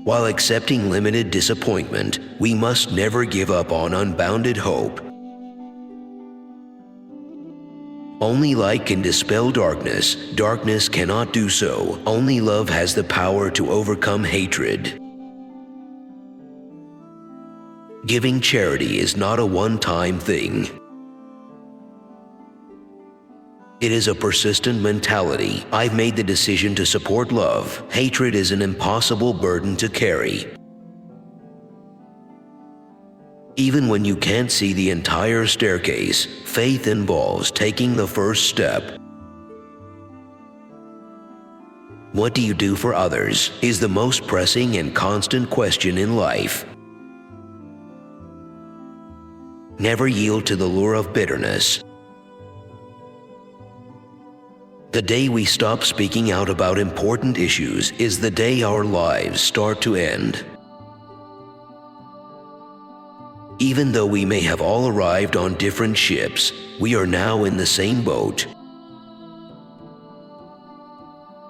While accepting limited disappointment, we must never give up on unbounded hope. Only light can dispel darkness. Darkness cannot do so. Only love has the power to overcome hatred. Giving charity is not a one-time thing. It is a persistent mentality. I've made the decision to support love. Hatred is an impossible burden to carry. Even when you can't see the entire staircase, faith involves taking the first step. What do you do for others is the most pressing and constant question in life. Never yield to the lure of bitterness. The day we stop speaking out about important issues is the day our lives start to end. Even though we may have all arrived on different ships, we are now in the same boat.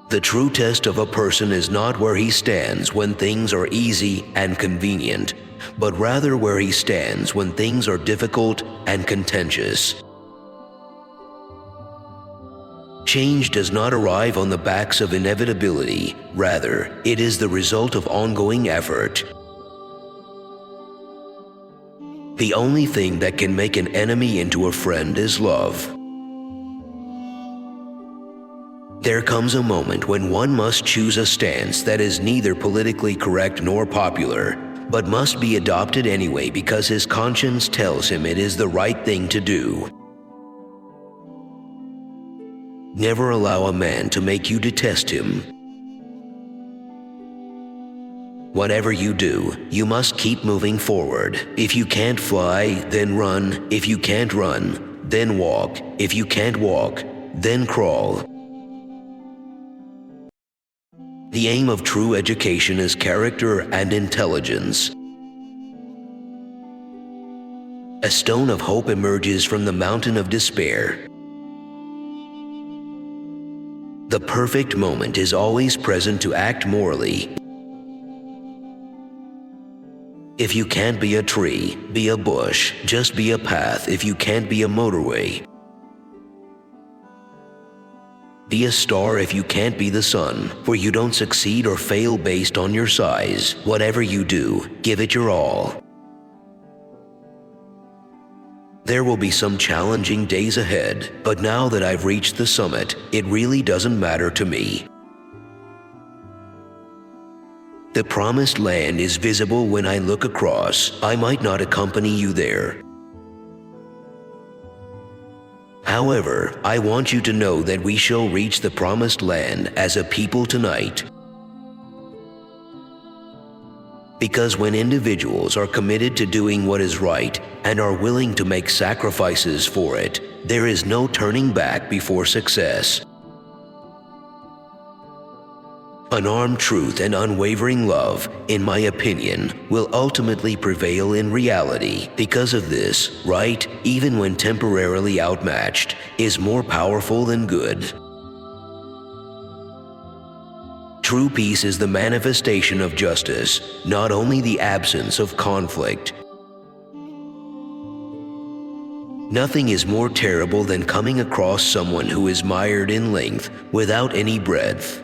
The true test of a person is not where he stands when things are easy and convenient, but rather where he stands when things are difficult and contentious. Change does not arrive on the backs of inevitability. Rather, it is the result of ongoing effort. The only thing that can make an enemy into a friend is love. There comes a moment when one must choose a stance that is neither politically correct nor popular, but must be adopted anyway because his conscience tells him it is the right thing to do. Never allow a man to make you detest him. Whatever you do, you must keep moving forward. If you can't fly, then run. If you can't run, then walk. If you can't walk, then crawl. The aim of true education is character and intelligence. A stone of hope emerges from the mountain of despair. The perfect moment is always present to act morally. If you can't be a tree, be a bush. Just be a path if you can't be a motorway. Be a star if you can't be the sun, for you don't succeed or fail based on your size. Whatever you do, give it your all. There will be some challenging days ahead, but now that I've reached the summit, it really doesn't matter to me. The promised land is visible when I look across. I might not accompany you there. However, I want you to know that we shall reach the promised land as a people tonight. Because when individuals are committed to doing what is right and are willing to make sacrifices for it, there is no turning back before success. Unarmed truth and unwavering love, in my opinion, will ultimately prevail in reality. Because of this, right, even when temporarily outmatched, is more powerful than good. True peace is the manifestation of justice, not only the absence of conflict. Nothing is more terrible than coming across someone who is mired in length without any breadth.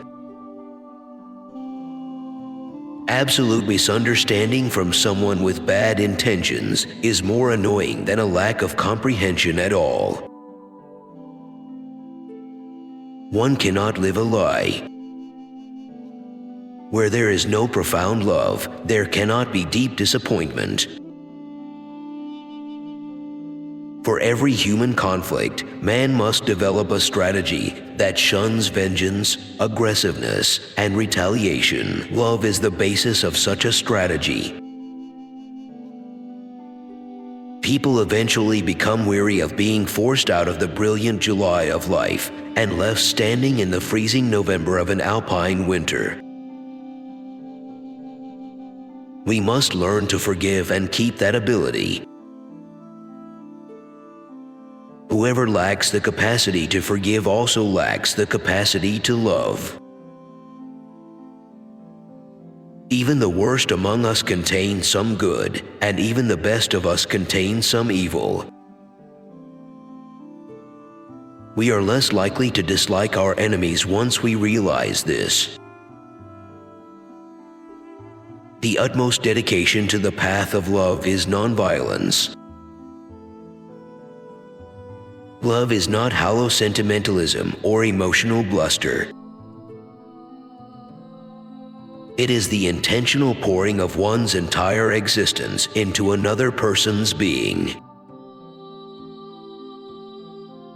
Absolute misunderstanding from someone with bad intentions is more annoying than a lack of comprehension at all. One cannot live a lie. Where there is no profound love, there cannot be deep disappointment. For every human conflict, man must develop a strategy that shuns vengeance, aggressiveness, and retaliation. Love is the basis of such a strategy. People eventually become weary of being forced out of the brilliant July of life and left standing in the freezing November of an alpine winter. We must learn to forgive and keep that ability. Whoever lacks the capacity to forgive also lacks the capacity to love. Even the worst among us contain some good, and even the best of us contain some evil. We are less likely to dislike our enemies once we realize this. The utmost dedication to the path of love is nonviolence. Love is not hollow sentimentalism or emotional bluster. It is the intentional pouring of one's entire existence into another person's being.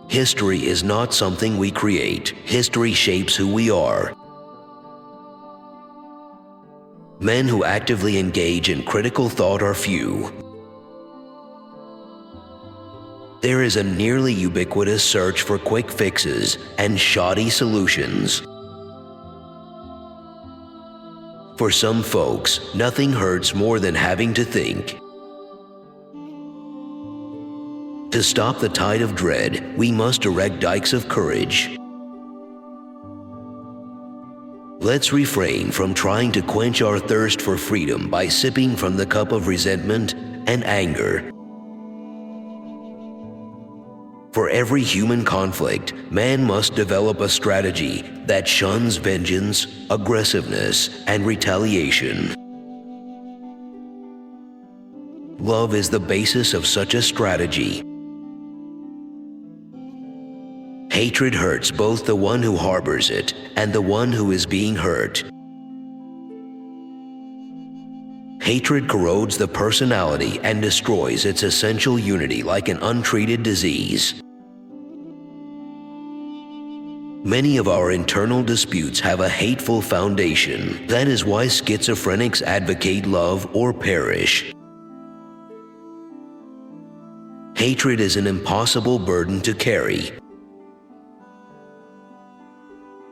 History is not something we create. History shapes who we are. Men who actively engage in critical thought are few. There is a nearly ubiquitous search for quick fixes and shoddy solutions. For some folks, nothing hurts more than having to think. To stop the tide of dread, we must erect dikes of courage. Let's refrain from trying to quench our thirst for freedom by sipping from the cup of resentment and anger. For every human conflict, man must develop a strategy that shuns vengeance, aggressiveness, and retaliation. Love is the basis of such a strategy. Hatred hurts both the one who harbors it and the one who is being hurt. Hatred corrodes the personality and destroys its essential unity like an untreated disease. Many of our internal disputes have a hateful foundation. That is why schizophrenics advocate love or perish. Hatred is an impossible burden to carry.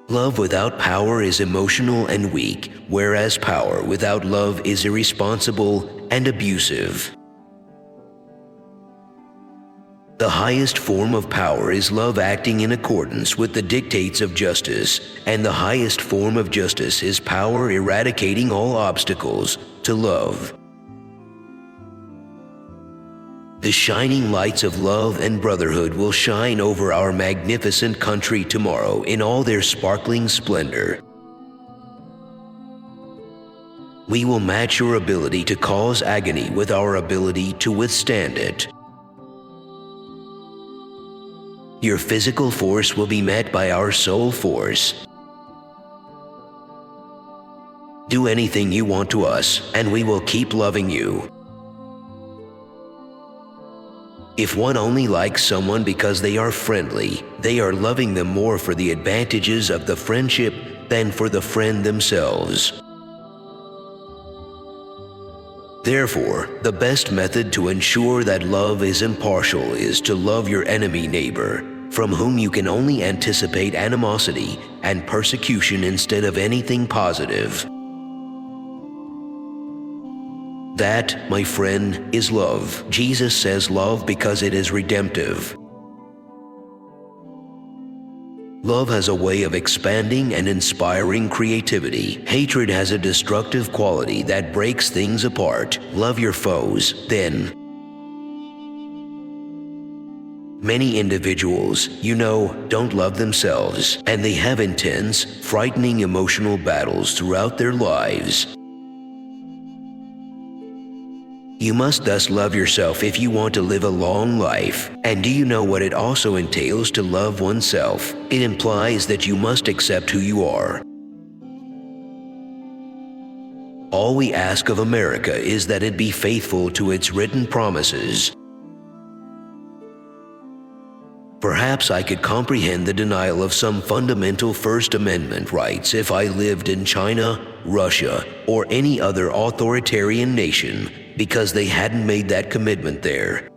Love without power is emotional and weak, whereas power without love is irresponsible and abusive. The highest form of power is love acting in accordance with the dictates of justice, and the highest form of justice is power eradicating all obstacles to love. The shining lights of love and brotherhood will shine over our magnificent country tomorrow in all their sparkling splendor. We will match your ability to cause agony with our ability to withstand it. Your physical force will be met by our soul force. Do anything you want to us, and we will keep loving you. If one only likes someone because they are friendly, they are loving them more for the advantages of the friendship than for the friend themselves. Therefore, the best method to ensure that love is impartial is to love your enemy neighbor, from whom you can only anticipate animosity and persecution instead of anything positive. That, my friend, is love. Jesus says love because it is redemptive. Love has a way of expanding and inspiring creativity. Hatred has a destructive quality that breaks things apart. Love your foes, then. Many individuals, don't love themselves, and they have intense, frightening emotional battles throughout their lives. You must thus love yourself if you want to live a long life. And do you know what it also entails to love oneself? It implies that you must accept who you are. All we ask of America is that it be faithful to its written promises. Perhaps I could comprehend the denial of some fundamental First Amendment rights if I lived in China, Russia, or any other authoritarian nation, because they hadn't made that commitment there.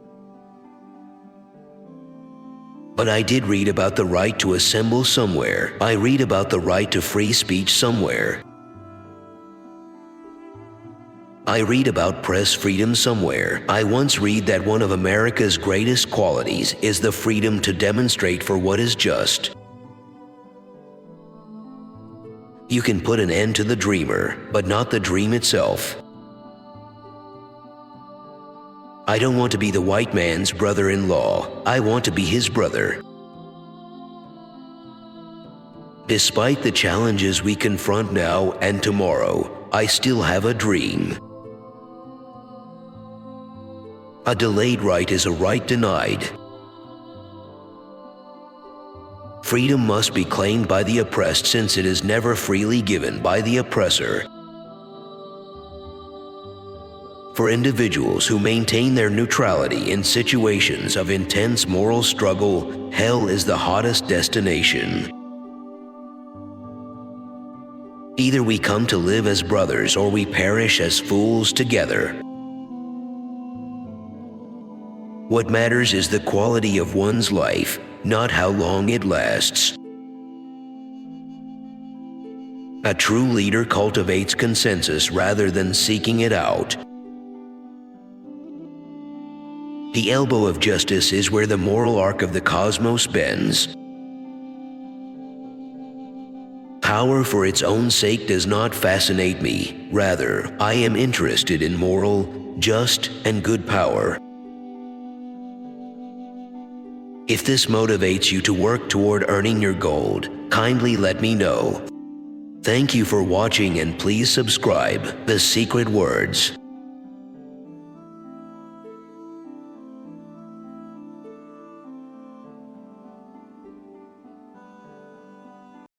But I did read about the right to assemble somewhere. I read about the right to free speech somewhere. I read about press freedom somewhere. I once read that one of America's greatest qualities is the freedom to demonstrate for what is just. You can put an end to the dreamer, but not the dream itself. I don't want to be the white man's brother-in-law. I want to be his brother. Despite the challenges we confront now and tomorrow, I still have a dream. A delayed right is a right denied. Freedom must be claimed by the oppressed, since it is never freely given by the oppressor. For individuals who maintain their neutrality in situations of intense moral struggle, hell is the hottest destination. Either we come to live as brothers or we perish as fools together. What matters is the quality of one's life, not how long it lasts. A true leader cultivates consensus rather than seeking it out. The elbow of justice is where the moral arc of the cosmos bends. Power for its own sake does not fascinate me. Rather, I am interested in moral, just, and good power. If this motivates you to work toward earning your gold, kindly let me know. Thank you for watching, and please subscribe. The Secret Words.